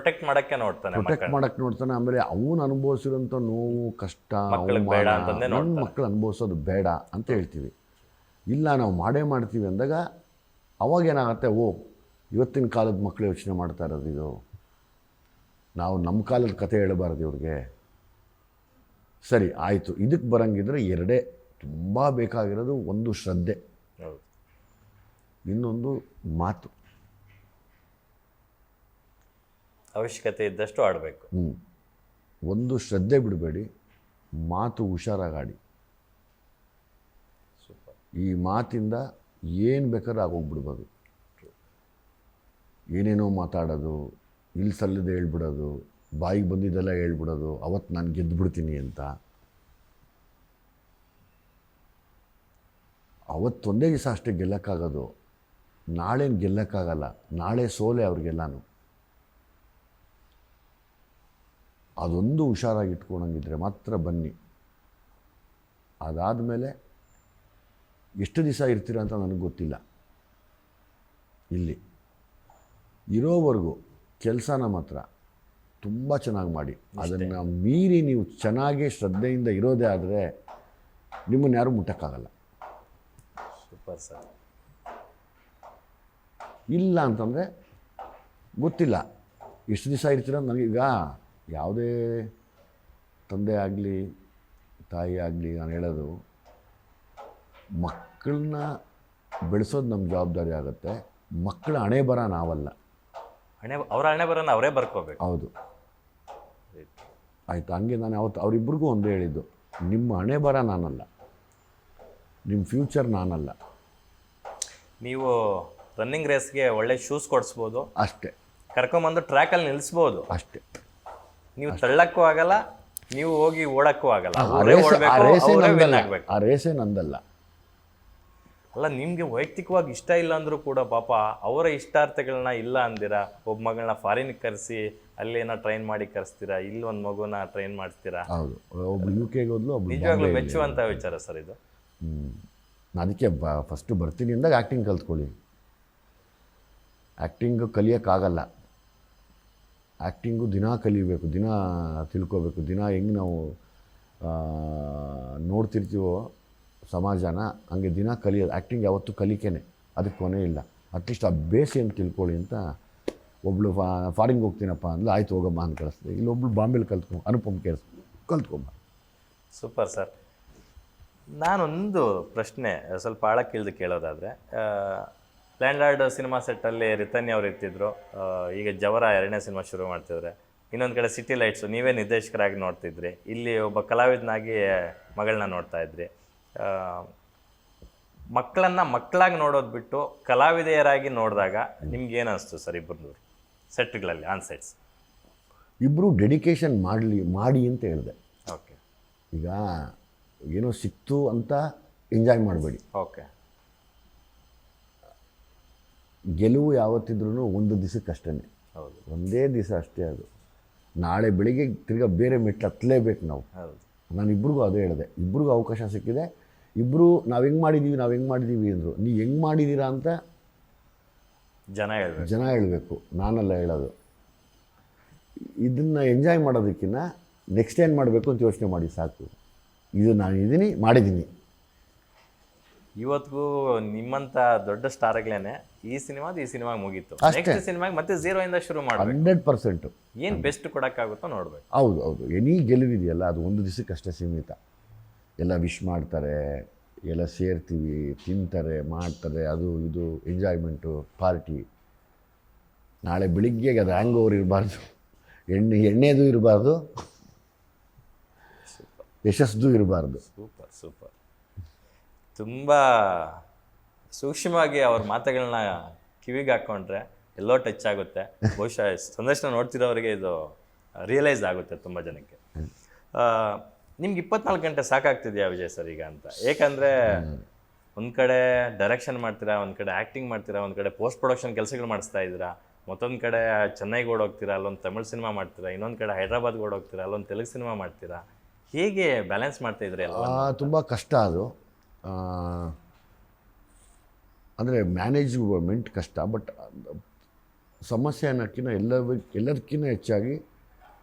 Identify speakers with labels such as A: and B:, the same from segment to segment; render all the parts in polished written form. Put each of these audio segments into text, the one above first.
A: Protect ಮಾಡಕ್ಕೆ ನೋಡ್ತಾನೆ,
B: ಮಾಡಕ್ಕೆ ನೋಡ್ತಾನೆ. ಆಮೇಲೆ ಅವನು ಅನುಭವಿಸಿರೋಂಥ ನೋವು ಕಷ್ಟ
A: ಬೇಡ ಅಂತಂದೇ
B: ನನ್ನ ಮಕ್ಕಳು ಅನುಭವಿಸೋದು ಬೇಡ ಅಂತ ಹೇಳ್ತೀವಿ. ಇಲ್ಲ ನಾವು ಮಾಡ್ತೀವಿ ಅಂದಾಗ ಅವಾಗೇನಾಗತ್ತೆ, ಇವತ್ತಿನ ಕಾಲದ ಮಕ್ಕಳು ಯೋಚನೆ ಮಾಡ್ತಾ ಇರೋದು ಇದು, ನಾವು ನಮ್ಮ ಕಾಲದ ಕತೆ ಹೇಳಬಾರ್ದು ಇವ್ರಿಗೆ. ಸರಿ ಆಯಿತು, ಇದಕ್ಕೆ ಬರೋಂಗಿದ್ರೆ ಎರಡೇ ತುಂಬ ಬೇಕಾಗಿರೋದು, ಒಂದು ಶ್ರದ್ಧೆ, ಇನ್ನೊಂದು ಮಾತು.
A: ಅವಶ್ಯಕತೆ ಇದ್ದಷ್ಟು ಆಡಬೇಕು.
B: ಒಂದು ಶ್ರದ್ಧೆ ಬಿಡಬೇಡಿ, ಮಾತು ಹುಷಾರಾಗಿ. ಈ ಮಾತಿಂದ ಏನು ಬೇಕಾದ್ರೂ ಆಗೋಗ್ಬಿಡ್ಬೋದು. ಏನೇನೋ ಮಾತಾಡೋದು, ಇಲ್ಲಿ ಸಲ್ಲದೆ ಹೇಳ್ಬಿಡೋದು, ಬಾಯಿಗೆ ಬಂದಿದ್ದೆಲ್ಲ ಹೇಳ್ಬಿಡೋದು, ಅವತ್ತು ನಾನು ಗೆದ್ದುಬಿಡ್ತೀನಿ ಅಂತ. ಅವತ್ತೊಂದೇ ದಿವಸ ಅಷ್ಟೇ ಗೆಲ್ಲಕ್ಕಾಗೋದು, ನಾಳೇನು ಗೆಲ್ಲಕ್ಕಾಗಲ್ಲ. ನಾಳೆ ಸೋಲೆ ಅವ್ರಿಗೆಲ್ಲನೂ. ಅದೊಂದು ಹುಷಾರಾಗಿ ಇಟ್ಕೊಳಂಗಿದ್ರೆ ಮಾತ್ರ ಬನ್ನಿ. ಅದಾದಮೇಲೆ ಎಷ್ಟು ದಿವಸ ಇರ್ತೀರ ಅಂತ ನನಗೆ ಗೊತ್ತಿಲ್ಲ. ಇಲ್ಲಿ ಇರೋವರೆಗೂ ಕೆಲಸನ ಮಾತ್ರ ತುಂಬ ಚೆನ್ನಾಗಿ ಮಾಡಿ. ಅದನ್ನು ಮೀರಿ ನೀವು ಚೆನ್ನಾಗಿ ಶ್ರದ್ಧೆಯಿಂದ ಇರೋದೇ ಆದರೆ ನಿಮ್ಮನ್ನು ಯಾರೂ ಮುಟ್ಟಕ್ಕಾಗಲ್ಲ.
A: Super sir.
B: ಇಲ್ಲ ಅಂತಂದರೆ ಗೊತ್ತಿಲ್ಲ ಎಷ್ಟು ದಿವಸ ಇರ್ತೀರ. ನನಗೀಗ ಯಾವುದೇ ತಂದೆ ಆಗಲಿ ತಾಯಿ ಆಗಲಿ ನಾನು ಹೇಳೋದು, ಮಕ್ಕಳನ್ನ ಬೆಳೆಸೋದು ನಮ್ಮ ಜವಾಬ್ದಾರಿ ಆಗುತ್ತೆ. ಮಕ್ಕಳ ಹಣೆ ಬರ ನಾವಲ್ಲ,
A: ಅವರ ಹಣೆ ಬರೋಣ ಅವರೇ ಬರ್ಕೋಬೇಕು.
B: ಹೌದು, ಆಯಿತು. ಹಂಗೆ ನಾನು ಅವತ್ತು ಅವರಿಬ್ಬರಿಗೂ ಒಂದೇ ಹೇಳಿದ್ದು, ನಿಮ್ಮ ಹಣೆ ಬರ ನಾನಲ್ಲ, ನಿಮ್ಮ ಫ್ಯೂಚರ್ ನಾನಲ್ಲ.
A: ನೀವು ರನ್ನಿಂಗ್ ರೇಸ್ಗೆ ಒಳ್ಳೆ ಶೂಸ್ ಕೊಡಿಸ್ಬೋದು
B: ಅಷ್ಟೇ,
A: ಕರ್ಕೊಂಬಂದು ಟ್ರ್ಯಾಕಲ್ಲಿ ನಿಲ್ಲಿಸ್ಬೋದು
B: ಅಷ್ಟೇ.
A: ನೀವು ತಳ್ಳಕ್ಕೂ ಆಗಲ್ಲ, ನೀವು ಹೋಗಿ ಓಡಕ್ಕೂ ಆಗಲ್ಲ.
B: ಆ ರೇಸೇ ನಂದಲ್ಲ.
A: ಅಲ್ಲ, ನಿಮಗೆ ವೈಯಕ್ತಿಕವಾಗಿ ಇಷ್ಟ ಇಲ್ಲ ಅಂದರೂ ಕೂಡ ಪಾಪ ಅವರ ಇಷ್ಟಾರ್ಥಗಳನ್ನ ಇಲ್ಲ ಅಂದಿರಾ. ಒಬ್ಬ ಮಗಳನ್ನ ಫಾರಿನ್ಗೆ ಕರೆಸಿ ಅಲ್ಲೇನೋ ಟ್ರೈನ್ ಮಾಡಿ ಕರೆಸ್ತೀರಾ, ಇಲ್ಲಿ ಒಂದು ಮಗುನ ಟ್ರೈನ್ ಮಾಡಿಸ್ತೀರಾ.
B: ಹೌದು, ಒಬ್ಳು UK ಹೋದ್ಲು,
A: ನಿಜವಾಗ್ಲೂ ಮೆಚ್ಚುವಂಥ ವಿಚಾರ ಸರ್ ಇದು.
B: ಅದಕ್ಕೆ ಫಸ್ಟು ಬರ್ತೀನಿ ಅಂದಾಗ ಆ್ಯಕ್ಟಿಂಗ್ ಕಲ್ತ್ಕೊಳ್ಳಿ. ಆ್ಯಕ್ಟಿಂಗು ಕಲಿಯೋಕ್ಕಾಗಲ್ಲ. ಆ್ಯಕ್ಟಿಂಗು ದಿನ ಕಲಿಬೇಕು, ದಿನ ತಿಳ್ಕೊಬೇಕು. ದಿನ ಹೆಂಗೆ ನಾವು ನೋಡ್ತಿರ್ತೀವೋ ಸಮಾಜನ, ಹಂಗೆ ದಿನ ಕಲಿಯೋದು. ಆ್ಯಕ್ಟಿಂಗ್ ಯಾವತ್ತೂ ಕಲಿಕೆನೆ, ಅದಕ್ಕೆ ಕೊನೆ ಇಲ್ಲ. ಅಟ್ಲೀಸ್ಟ್ ಆ ಬೇಸ್ ಏನು ತಿಳ್ಕೊಳ್ಳಿ ಅಂತ. ಒಬ್ಬಳು ಫಾರಿನ್ಗೆ ಹೋಗ್ತೀನಪ್ಪ ಅಂದ್ರೆ ಆಯ್ತು ಹೋಗಮ್ಮ ಅಂತ ಕಳಿಸ್ದೆ. ಇಲ್ಲೊಬ್ಳು ಬಾಂಬೆಲಿ ಅನುಪಮ್ ಕಲ್ತ್ಕೊಂಬ.
A: Super sir. ನಾನೊಂದು ಪ್ರಶ್ನೆ ಸ್ವಲ್ಪ ಆಳಕ್ಕಿಳಿದು ಕೇಳೋದಾದರೆ, ಲ್ಯಾಂಡ್ಲಾರ್ಡ್ ಸಿನಿಮಾ ಸೆಟ್ಟಲ್ಲಿ ರಿತನ್ಯ ಅವ್ರು ಇರ್ತಿದ್ರು, ಈಗ ಜವರ 2ನೇ ಸಿನಿಮಾ ಶುರು ಮಾಡ್ತಿದ್ರೆ. ಇನ್ನೊಂದು ಕಡೆ ಸಿಟಿ ಲೈಟ್ಸು ನೀವೇ ನಿರ್ದೇಶಕರಾಗಿ ನೋಡ್ತಿದ್ರಿ, ಇಲ್ಲಿ ಒಬ್ಬ ಕಲಾವಿದನಾಗಿ ಮಗಳನ್ನ ನೋಡ್ತಾ ಇದ್ರಿ. ಮಕ್ಕಳಾಗಿ ನೋಡೋದು ಬಿಟ್ಟು ಕಲಾವಿದೆಯರಾಗಿ ನೋಡಿದಾಗ ನಿಮ್ಗೆ ಏನು ಅನಿಸ್ತು ಸರ್? ಇಬ್ಬರು ಸೆಟ್ಗಳಲ್ಲಿ ಆನ್ ಸೆಟ್ಸ್
B: ಇಬ್ಬರು ಡೆಡಿಕೇಶನ್ ಮಾಡಿ ಅಂತ ಹೇಳಿದೆ.
A: ಓಕೆ,
B: ಈಗ ಏನೋ ಸಿಕ್ತು ಅಂತ ಎಂಜಾಯ್ ಮಾಡಬೇಡಿ.
A: ಓಕೆ,
B: ಗೆಲುವು ಯಾವತ್ತಿದ್ರೂ ಒಂದು ದಿವಸಕ್ಕಷ್ಟೇ.
A: ಹೌದು,
B: ಒಂದೇ ದಿವಸ ಅಷ್ಟೇ ಅದು. ನಾಳೆ ಬೆಳಿಗ್ಗೆ ತಿರ್ಗಾ ಬೇರೆ ಮೆಟ್ಲು ಹತ್ತಲೇಬೇಕು ನಾವು.
A: ಹೌದು,
B: ನಾನು ಇಬ್ರಿಗೂ ಅದೇ ಹೇಳಿದೆ. ಇಬ್ರಿಗೂ ಅವಕಾಶ ಸಿಕ್ಕಿದೆ. ಇಬ್ಬರು ನಾವು ಹೆಂಗೆ ಮಾಡಿದ್ದೀವಿ ಅಂದರು. ನೀವು ಹೆಂಗೆ ಮಾಡಿದ್ದೀರಾ ಅಂತ ಜನ ಹೇಳಬೇಕು, ನಾನೆಲ್ಲ ಹೇಳೋದು. ಇದನ್ನು ಎಂಜಾಯ್ ಮಾಡೋದಕ್ಕಿಂತ ನೆಕ್ಸ್ಟ್ ಏನು ಮಾಡಬೇಕು ಅಂತ ಯೋಚನೆ ಮಾಡಿ ಸಾಕು. ಇದು ನಾನು ಮಾಡಿದ್ದೀನಿ.
A: ಇವತ್ತಿಗೂ ನಿಮ್ಮಂಥ ದೊಡ್ಡ ಸ್ಟಾರ್ಗಳೇನೆ ಈ ಸಿನಿಮಾಗೆ ಮುಗೀತು, ನೆಕ್ಸ್ಟ್ ಸಿನಿಮಾಗೆ ಮತ್ತೆ 0 ಶುರು ಮಾಡಬೇಕು.
B: 100%
A: ಏನು ಬೆಸ್ಟ್ ಕೊಡೋಕ್ಕಾಗುತ್ತೋ ನೋಡಬೇಕು.
B: ಹೌದು. ಎನಿ ಗೆಲುವಿದೆಯಲ್ಲ ಅದು ಒಂದು ದಿವಸಕ್ಕಷ್ಟೇ ಸೀಮಿತ. ಎಲ್ಲ ವಿಶ್ ಮಾಡ್ತಾರೆ, ಎಲ್ಲ ಸೇರ್ತೀವಿ, ತಿಂತಾರೆ, ಮಾಡ್ತಾರೆ, ಅದು ಇದು ಎಂಜಾಯ್ಮೆಂಟು, ಪಾರ್ಟಿ. ನಾಳೆ ಬೆಳಿಗ್ಗೆಗೆ ಅದು ಹ್ಯಾಂಗ್ ಓವರ್ ಇರಬಾರ್ದು, ಎಣ್ಣೆದು ಇರಬಾರ್ದು, ಯಶಸ್ಸು ಇರಬಾರ್ದು.
A: ಸೂಪರ್. ತುಂಬ ಸೂಕ್ಷ್ಮವಾಗಿ ಅವ್ರ ಮಾತುಗಳನ್ನ ಕಿವಿಗೆ ಹಾಕ್ಕೊಂಡ್ರೆ ಎಲ್ಲೋ ಟಚ್ ಆಗುತ್ತೆ. ಬಹುಶಃ ಸಂದರ್ಶನ ನೋಡ್ತಿರೋರಿಗೆ ಇದು ರಿಯಲೈಸ್ ಆಗುತ್ತೆ ತುಂಬ ಜನಕ್ಕೆ. ನಿಮ್ಗೆ 24 ಗಂಟೆ ಸಾಕಾಗ್ತಿದೆಯಾ ವಿಜಯ್ ಸರ್ ಈಗ ಅಂತ? ಏಕೆಂದರೆ ಒಂದು ಕಡೆ ಡೈರೆಕ್ಷನ್ ಮಾಡ್ತೀರಾ, ಒಂದು ಕಡೆ ಆ್ಯಕ್ಟಿಂಗ್ ಮಾಡ್ತೀರಾ, ಒಂದು ಕಡೆ ಪೋಸ್ಟ್ ಪ್ರೊಡಕ್ಷನ್ ಕೆಲಸಗಳು ಮಾಡಿಸ್ತಾ ಇದ್ದೀರಾ, ಮತ್ತೊಂದು ಕಡೆ ಚೆನ್ನೈಗೆ ಓಡೋಗ್ತೀರಾ, ಅಲ್ಲೊಂದು ತಮಿಳ್ ಸಿನಿಮಾ ಮಾಡ್ತೀರಾ, ಇನ್ನೊಂದು ಕಡೆ ಹೈದ್ರಾಬಾದ್ಗೆ ಓಡೋಗ್ತೀರಾ, ಅಲ್ಲೊಂದು ತೆಲುಗು ಸಿನಿಮಾ ಮಾಡ್ತೀರಾ. ಹೇಗೆ ಬ್ಯಾಲೆನ್ಸ್ ಮಾಡ್ತಾ ಇದ್ರಿ ಎಲ್ಲ?
B: ತುಂಬ ಕಷ್ಟ ಅದು. ಅಂದರೆ ಮ್ಯಾನೇಜ್ಮೆಂಟ್ ಕಷ್ಟ. ಬಟ್ ಸಮಸ್ಯೆ ಅನ್ನೋಕ್ಕಿಂತ ಎಲ್ಲದಕ್ಕಿಂತ ಹೆಚ್ಚಾಗಿ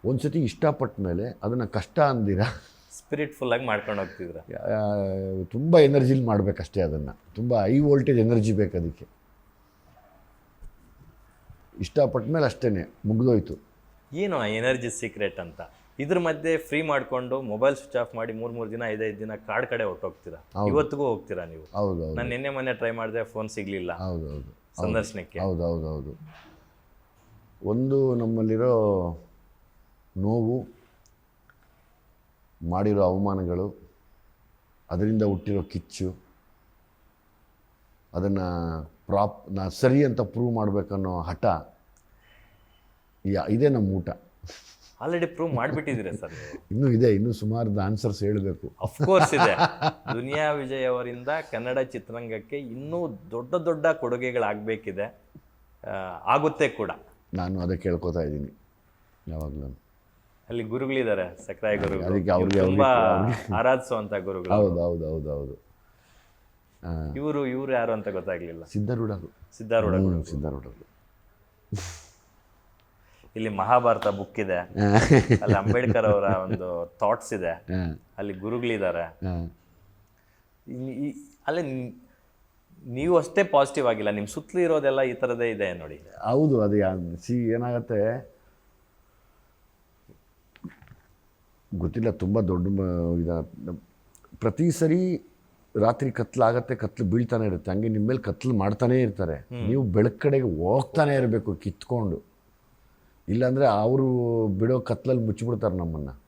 B: ಒಂದು ಸತಿ ಇಷ್ಟಪಟ್ಟ ಮೇಲೆ ಅದನ್ನು ಕಷ್ಟ ಅಂದಿರ
A: ಸ್ಪಿರಿಟ್ಫುಲ್ಲಾಗಿ ಮಾಡ್ಕೊಂಡು ಹೋಗ್ತಿದ್ರ.
B: ತುಂಬ ಎನರ್ಜಿಲಿ ಮಾಡಬೇಕಷ್ಟೇ ಅದನ್ನು. ತುಂಬ ಹೈ ವೋಲ್ಟೇಜ್ ಎನರ್ಜಿ ಬೇಕು ಅದಕ್ಕೆ. ಇಷ್ಟಪಟ್ಟ ಮೇಲೆ ಅಷ್ಟೇ ಮುಗಿದೋಯ್ತು.
A: ಏನು ಆ ಎನರ್ಜಿ ಸೀಕ್ರೆಟ್ ಅಂತ? ಇದ್ರ ಮಧ್ಯೆ ಫ್ರೀ ಮಾಡಿಕೊಂಡು ಮೊಬೈಲ್ ಸ್ವಿಚ್ ಆಫ್ ಮಾಡಿ 3 ದಿನ 5 ದಿನ ಕಾಡ್ ಕಡೆ ಹೊಟ್ಟೋಗ್ತೀರಾ. ಇವತ್ತಿಗೂ ಹೋಗ್ತೀರಾ ನೀವು?
B: ಹೌದು
A: ನಾನು ನಿನ್ನೆ ಮೊನ್ನೆ ಟ್ರೈ ಮಾಡಿದೆ, ಫೋನ್ ಸಿಗಲಿಲ್ಲ
B: ಹೌದೌದು
A: ಸಂದರ್ಶನಕ್ಕೆ.
B: ಹೌದು ಒಂದು ನಮ್ಮಲ್ಲಿರೋ ನೋವು, ಮಾಡಿರೋ ಅವಮಾನಗಳು, ಅದರಿಂದ ಹುಟ್ಟಿರೋ ಕಿಚ್ಚು, ಅದನ್ನು ನಾ ಸರಿ ಅಂತ ಪ್ರೂವ್ ಮಾಡಬೇಕನ್ನೋ ಹಠ, ಇದೇ ನಮ್ಮ ಊಟ.
A: ಆಲ್ರೆಡಿ ಪ್ರೂವ್ ಮಾಡಿಬಿಟ್ಟಿದ್ದೀರಾ ಸರ್.
B: ಇನ್ನೂ ಸುಮಾರು ಆನ್ಸರ್ಸ್ ಹೇಳಬೇಕು.
A: ಅಫ್ಕೋರ್ಸ್ ಇದೆ. ದುನಿಯಾ ವಿಜಯ್ ಅವರಿಂದ ಕನ್ನಡ ಚಿತ್ರರಂಗಕ್ಕೆ ಇನ್ನೂ ದೊಡ್ಡ ದೊಡ್ಡ ಕೊಡುಗೆಗಳಾಗಬೇಕಿದೆ, ಆಗುತ್ತೆ ಕೂಡ.
B: ನಾನು ಅದೇ ಕೇಳ್ಕೊತಾ ಇದ್ದೀನಿ ಯಾವಾಗಲೂ.
A: ಅಲ್ಲಿ ಗುರುಗಳಿದ್ದಾರೆ, ಸಕ್ರಾಯ ಗುರುಗಳು,
B: ಅದಕ್ಕೆ ಅವ್ರಿಗೆ
A: ತುಂಬಾ ಆರಾಧಿಸುವಂತ ಗುರುಗಳು.
B: ಹೌದು
A: ಇವರು ಯಾರು ಅಂತ ಗೊತ್ತಾಗ್ಲಿಲ್ಲ.
B: ಸಿದ್ಧಾರೂಢ ಗುರು.
A: ಇಲ್ಲಿ ಮಹಾಭಾರತ ಬುಕ್ ಇದೆ, ಅಲ್ಲಿ ಅಂಬೇಡ್ಕರ್ ಅವರ ಒಂದು ಥಾಟ್ಸ್ ಇದೆ, ಅಲ್ಲಿ ಗುರುಗಳಿದ್ದಾರೆ. ಅಲ್ಲಿ ನೀವು ಅಷ್ಟೇ ಪಾಸಿಟಿವ್ ಆಗಿಲ್ಲ, ನಿಮ್ಮ ಸುತ್ತಲೂ ಇರೋದೆಲ್ಲ ಈ ಥರದೇ ಇದೆ ನೋಡಿ.
B: ಹೌದು, ಅದು ಏನಾಗತ್ತೆ ಗೊತ್ತಿಲ್ಲ. ತುಂಬ ದೊಡ್ಡ ಪ್ರತಿ ಸರಿ ರಾತ್ರಿ ಕತ್ಲಾಗತ್ತೆ, ಕತ್ಲು ಬೀಳ್ತಾನೆ ಇರುತ್ತೆ, ಹಂಗೆ ನಿಮ್ಮ ಮೇಲೆ ಕತ್ಲು ಮಾಡ್ತಾನೇ ಇರ್ತಾರೆ. ನೀವು ಬೆಳಕು ಕಡೆಗೆ ಹೋಗ್ತಾನೆ ಇರಬೇಕು ಕಿತ್ಕೊಂಡು. ಇಲ್ಲಾಂದರೆ ಅವರು ಬಿಡೋ ಕತ್ಲಲ್ಲಿ ಮುಚ್ಚಿಬಿಡ್ತಾರೆ ನಮ್ಮನ್ನು.